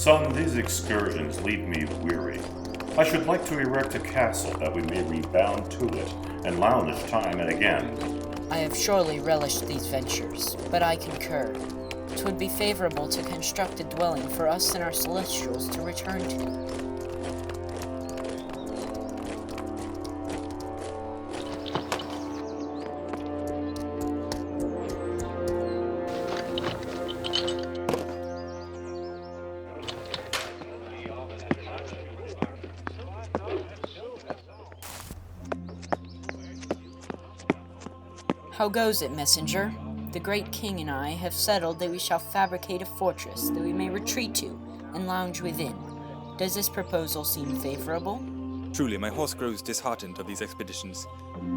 Son, these excursions leave me weary. I should like to erect a castle that we may rebound to it and lounge time and again. I have surely relished these ventures, but I concur. 'Twould be favorable to construct a dwelling for us and our celestials to return to. How goes it, messenger? The great king and I have settled that we shall fabricate a fortress that we may retreat to and lounge within. Does this proposal seem favorable? Truly, my horse grows disheartened of these expeditions.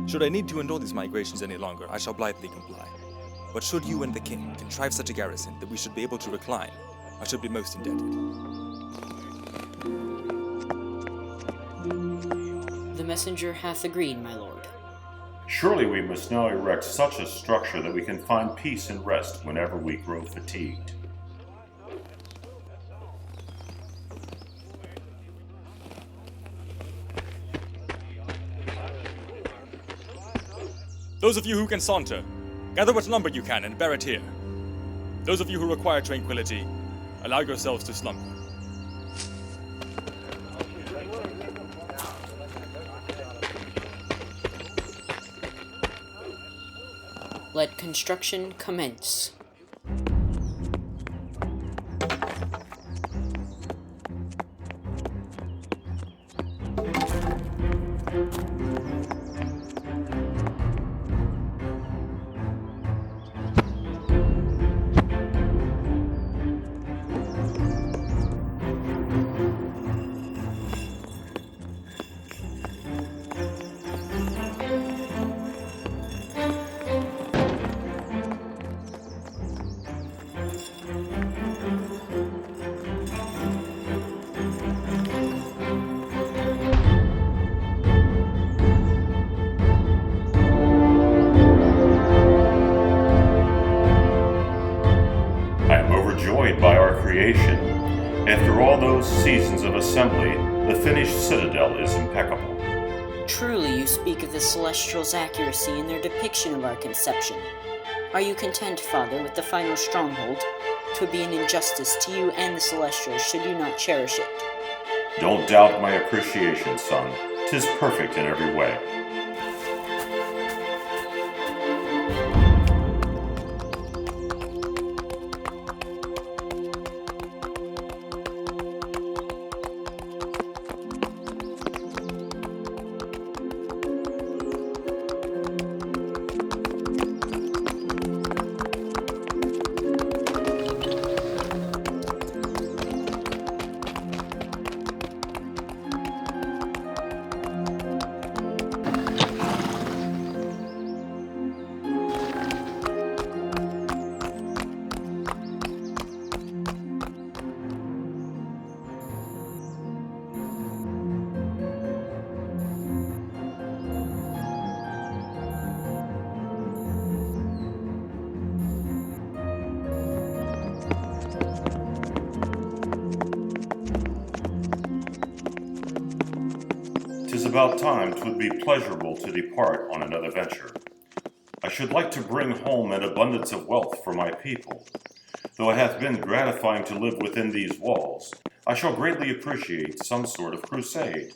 Should I need to endure these migrations any longer, I shall blithely comply. But should you and the king contrive such a garrison that we should be able to recline, I should be most indebted. The messenger hath agreed, my lord. Surely we must now erect such a structure that we can find peace and rest whenever we grow fatigued. Those of you who can saunter, gather what lumber you can and bear it here. Those of you who require tranquility, allow yourselves to slumber. Let construction commence. By our creation. After all those seasons of assembly, the finished citadel is impeccable. Truly you speak of the Celestials' accuracy in their depiction of our conception. Are you content, Father, with the final stronghold? 'Twould be an injustice to you and the Celestials should you not cherish it. Don't doubt my appreciation, son. 'Tis perfect in every way. "'Tis about time 'twould be pleasurable to depart on another venture. I should like to bring home an abundance of wealth for my people. Though it hath been gratifying to live within these walls, I shall greatly appreciate some sort of crusade.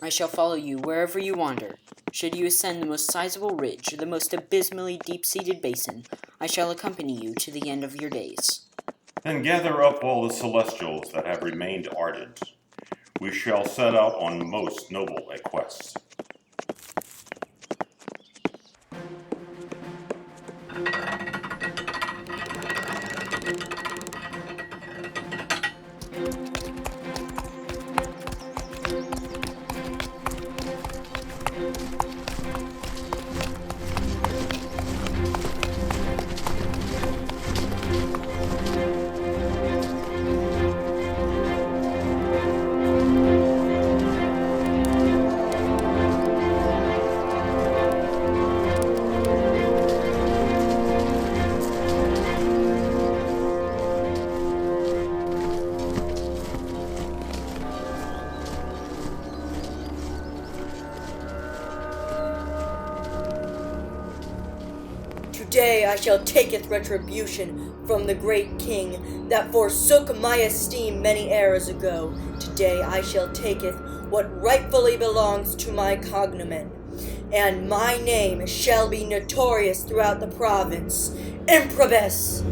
I shall follow you wherever you wander. Should you ascend the most sizable ridge or the most abysmally deep-seated basin, I shall accompany you to the end of your days. Then gather up all the Celestials that have remained ardent. We shall set out on most noble a quest." Today I shall taketh retribution from the great king that forsook my esteem many eras ago. Today I shall taketh what rightfully belongs to my cognomen, and my name shall be notorious throughout the province. Improbus!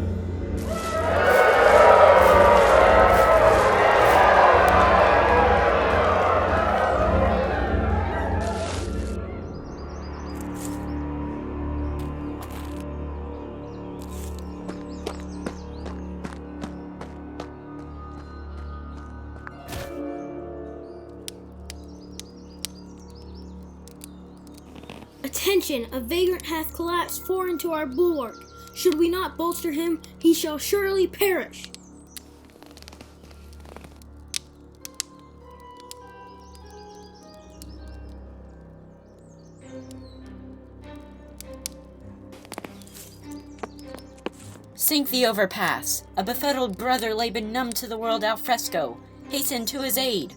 Attention! A vagrant hath collapsed fore into our bulwark. Should we not bolster him, he shall surely perish. Sink the overpass. A befuddled brother lay benumbed to the world al fresco. Hasten to his aid.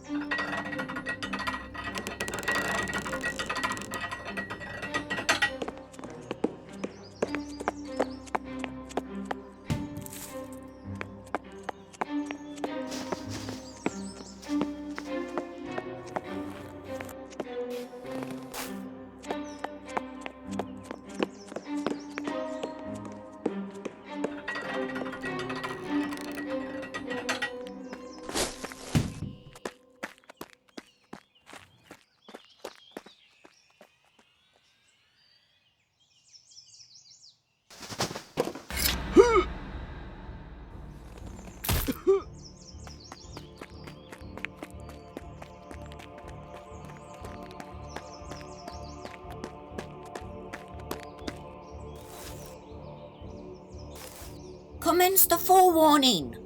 Commence the forewarning.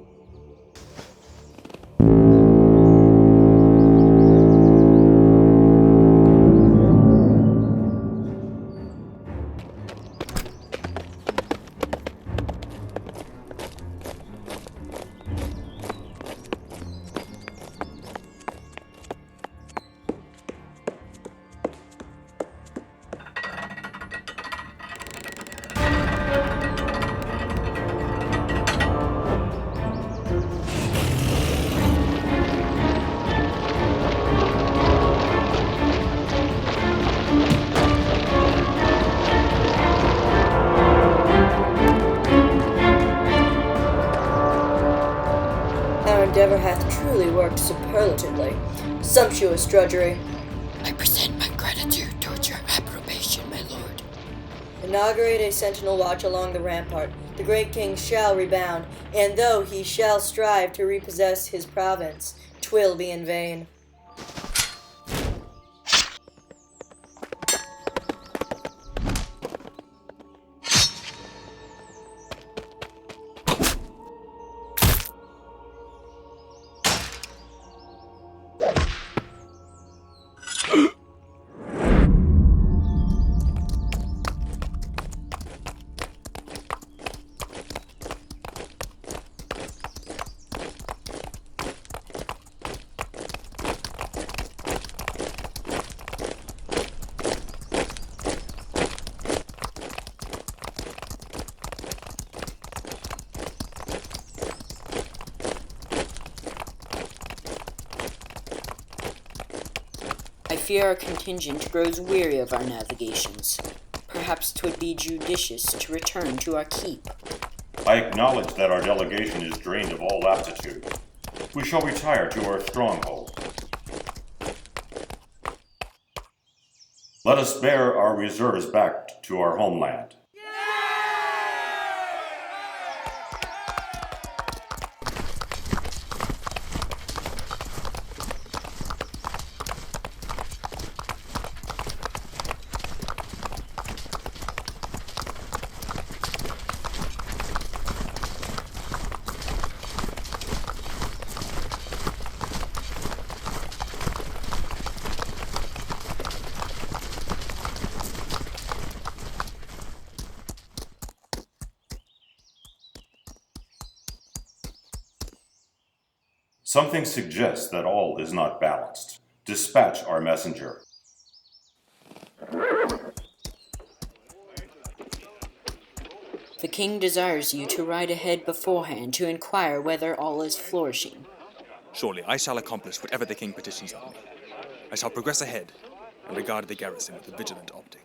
Our endeavor hath truly worked superlatively. Sumptuous drudgery. I present my gratitude towards your approbation, my lord. Inaugurate a sentinel watch along the rampart. The great king shall rebound, and though he shall strive to repossess his province, 'twill be in vain. I fear our contingent grows weary of our navigations. Perhaps 'twould be judicious to return to our keep. I acknowledge that our delegation is drained of all aptitude. We shall retire to our stronghold. Let us bear our reserves back to our homeland. Something suggests that all is not balanced. Dispatch our messenger. The king desires you to ride ahead beforehand to inquire whether all is flourishing. Surely I shall accomplish whatever the king petitions of me. I shall progress ahead and regard the garrison with a vigilant optic.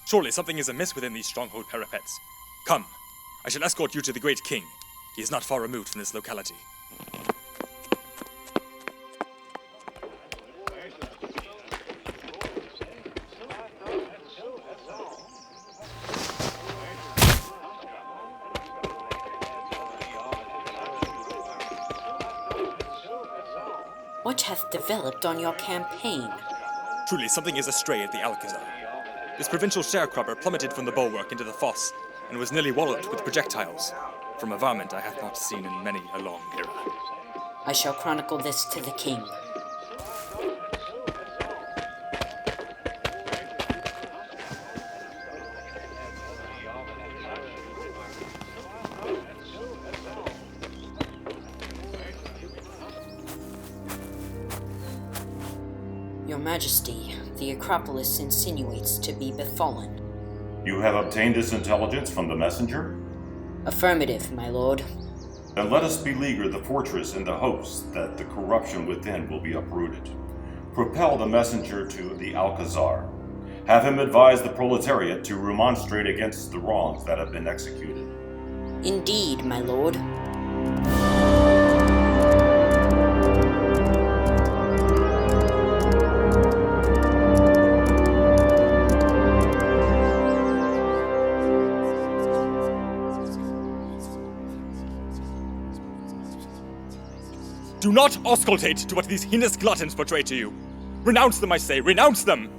Surely something is amiss within these stronghold parapets. Come, I shall escort you to the great king. He is not far removed from this locality. What hath developed on your campaign? Truly something is astray at the Alcazar. This provincial sharecropper plummeted from the bulwark into the fosse, and was nearly walloped with projectiles. From a varmint I have not seen in many a long era. I shall chronicle this to the king. Your Majesty, the Acropolis insinuates to be befallen. You have obtained this intelligence from the messenger? Affirmative, my lord. Then let us beleaguer the fortress in the hopes that the corruption within will be uprooted. Propel the messenger to the Alcazar. Have him advise the proletariat to remonstrate against the wrongs that have been executed. Indeed, my lord. Do not auscultate to what these heinous gluttons portray to you. Renounce them, I say, renounce them!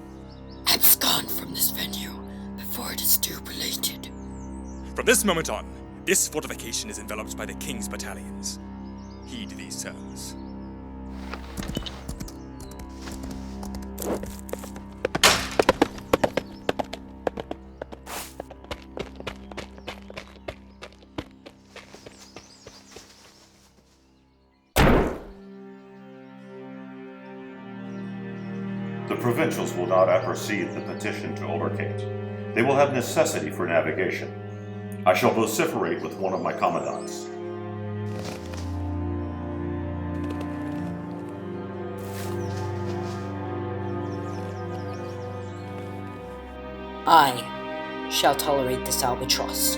Abscond from this venue before it is too belated. From this moment on, this fortification is enveloped by the king's battalions. Heed these terms. The provincials will not apperceive the petition to Oldercate. They will have necessity for navigation. I shall vociferate with one of my commandants. I shall tolerate this albatross.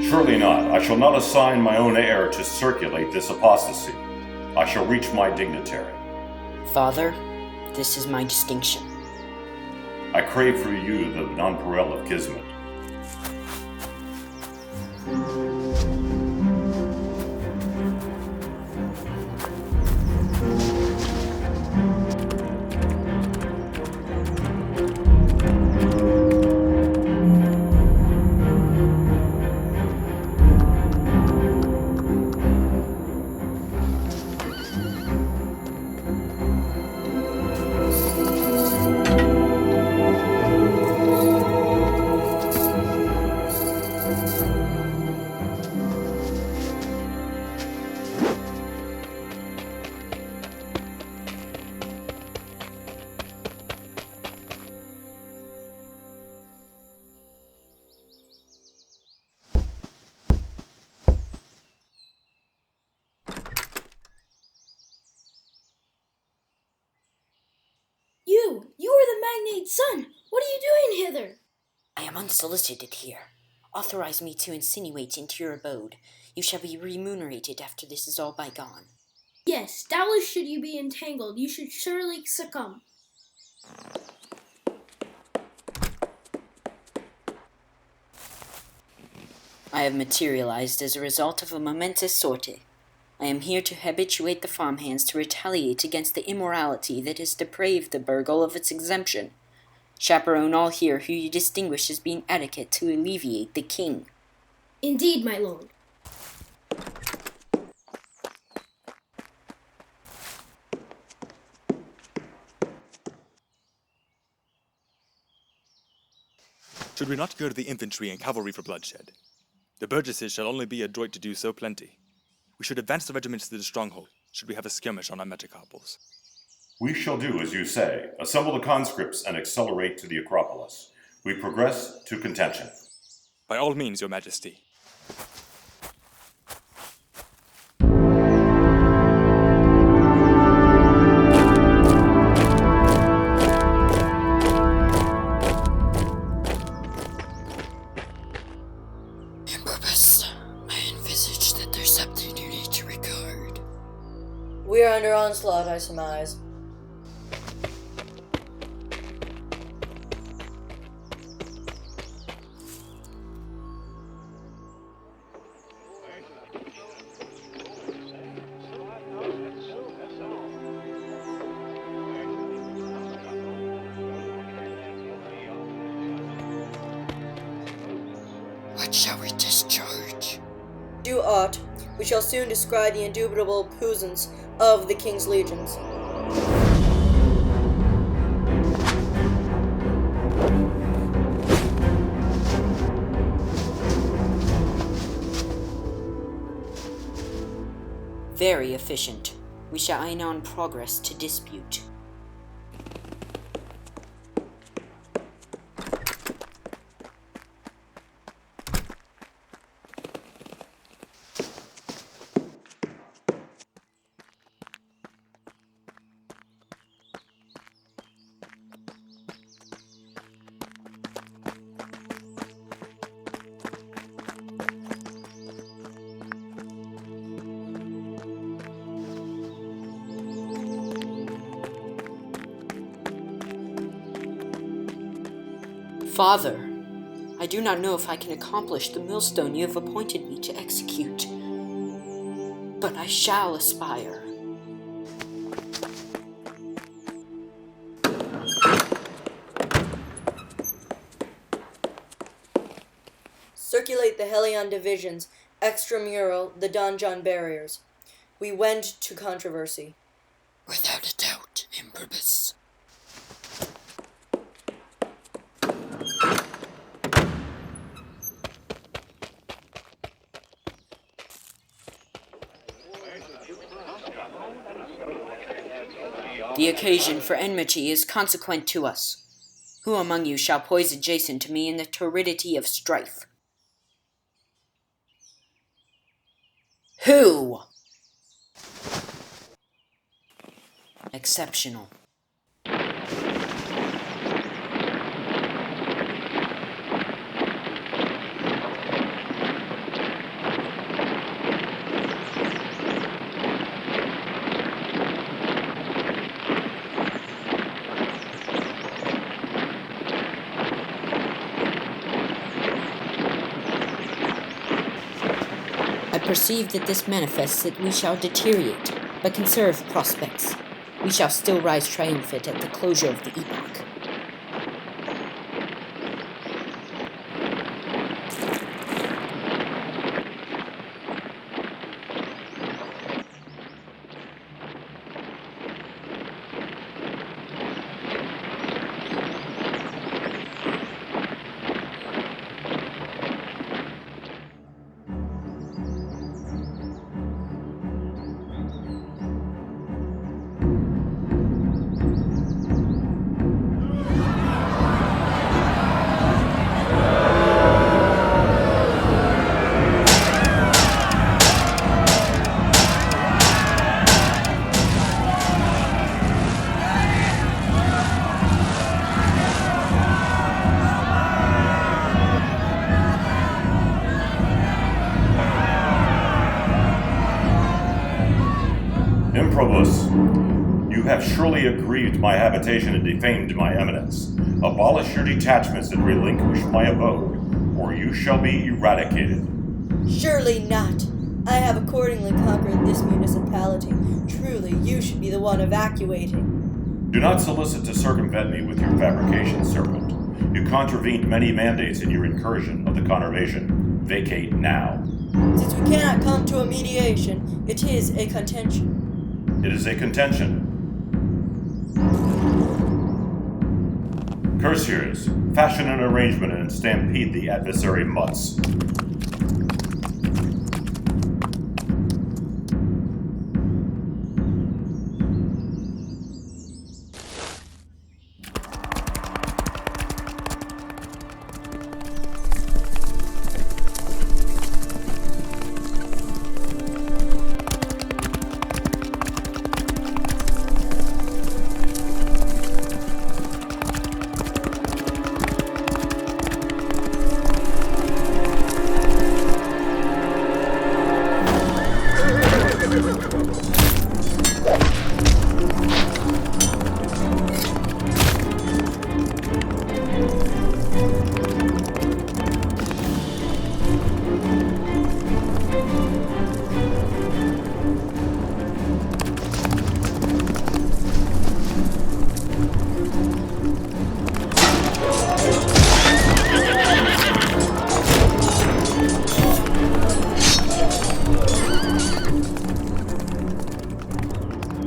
Surely not. I shall not assign my own heir to circulate this apostasy. I shall reach my dignitary. Father, this is my distinction. I crave for you the nonpareil of Kismet. unsolicited here. Authorize me to insinuate into your abode. You shall be remunerated after this is all bygone. Yes, doubtless should you be entangled, you should surely succumb. I have materialized as a result of a momentous sortie. I am here to habituate the farmhands to retaliate against the immorality that has depraved the burgle of its exemption. Chaperone all here who you distinguish as being adequate to alleviate the king. Indeed, my lord. Should we not gird the infantry and cavalry for bloodshed? The burgesses shall only be adroit to do so plenty. We should advance the regiments to the stronghold, should we have a skirmish on our metacarpals. We shall do as you say. Assemble the conscripts and accelerate to the Acropolis. We progress to contention. By all means, your majesty. Improbus, I envisage that there's something you need to regard. We are under onslaught, I surmise. What shall we discharge? Do aught. We shall soon descry the indubitable puissance of the king's legions. Very efficient. We shall aim on progress to dispute. Father, I do not know if I can accomplish the millstone you have appointed me to execute, but I shall aspire. Circulate the Helion divisions, extramural the donjon barriers. We wend to controversy. Without a doubt, Improbus. The occasion for enmity is consequent to us. Who among you shall poise adjacent to me in the torridity of strife? Who? Exceptional. I perceive that this manifests that we shall deteriorate, but conserve prospects. We shall still rise triumphant at the closure of the epoch. Improbus, you have surely aggrieved my habitation and defamed my eminence. Abolish your detachments and relinquish my abode, or you shall be eradicated. Surely not. I have accordingly conquered this municipality. Truly, you should be the one evacuating. Do not solicit to circumvent me with your fabrication, serpent. You contravened many mandates in your incursion of the conurbation. Vacate now. Since we cannot come to a mediation, it is a contention. It is a contention. Courtiers, fashion an arrangement and stampede the adversary mutts.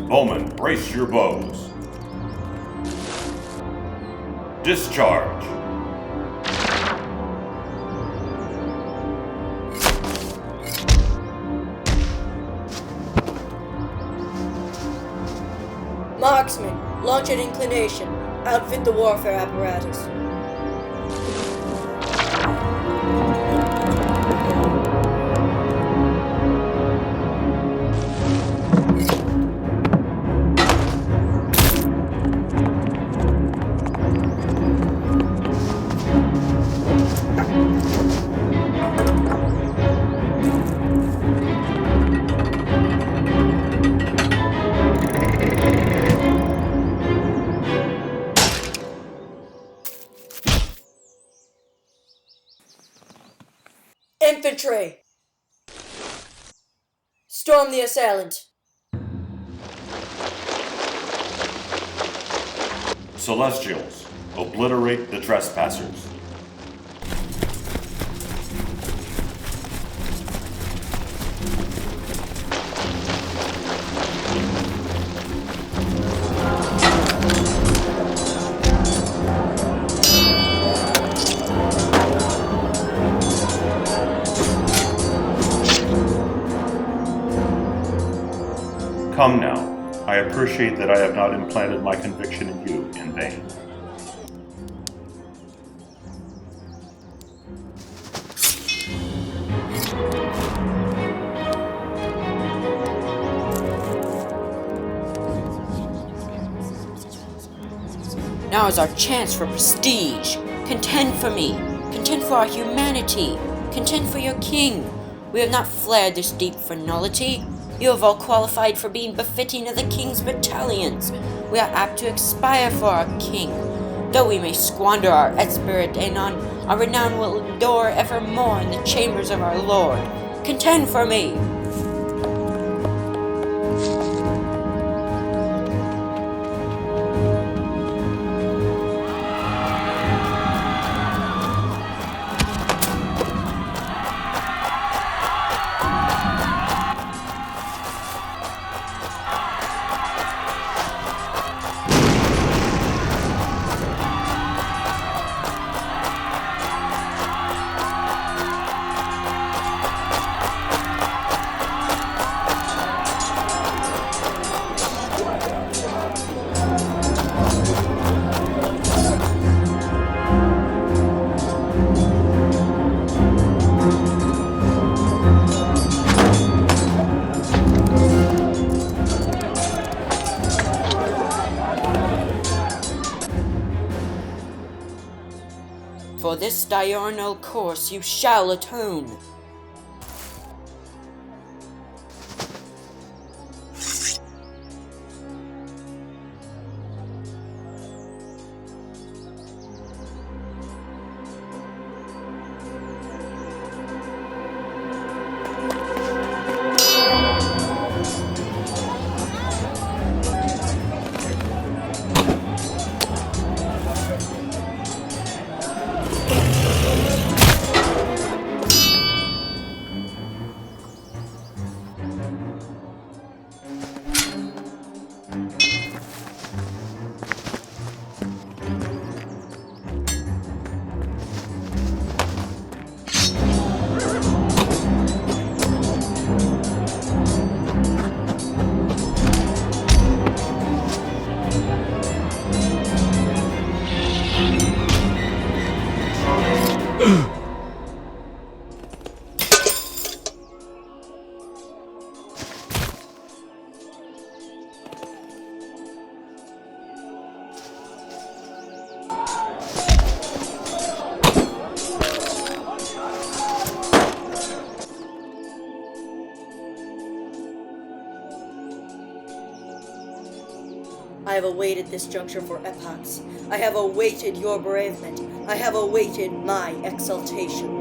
Bowmen, brace your bows. Discharge. Marksman, launch at inclination. Outfit the warfare apparatus. Infantry! Storm the assailant. Celestials, obliterate the trespassers. Come now. I appreciate that I have not implanted my conviction in you in vain. Now is our chance for prestige. Contend for me. Contend for our humanity. Contend for your king. We have not flared this deep for nullity. You have all qualified for being befitting of the king's battalions. We are apt to expire for our king. Though we may squander our spirit anon, our renown will endure evermore in the chambers of our Lord. Contend for me! For this diurnal course you shall atone. I have awaited this juncture for epochs. I have awaited your bereavement. I have awaited my exaltation.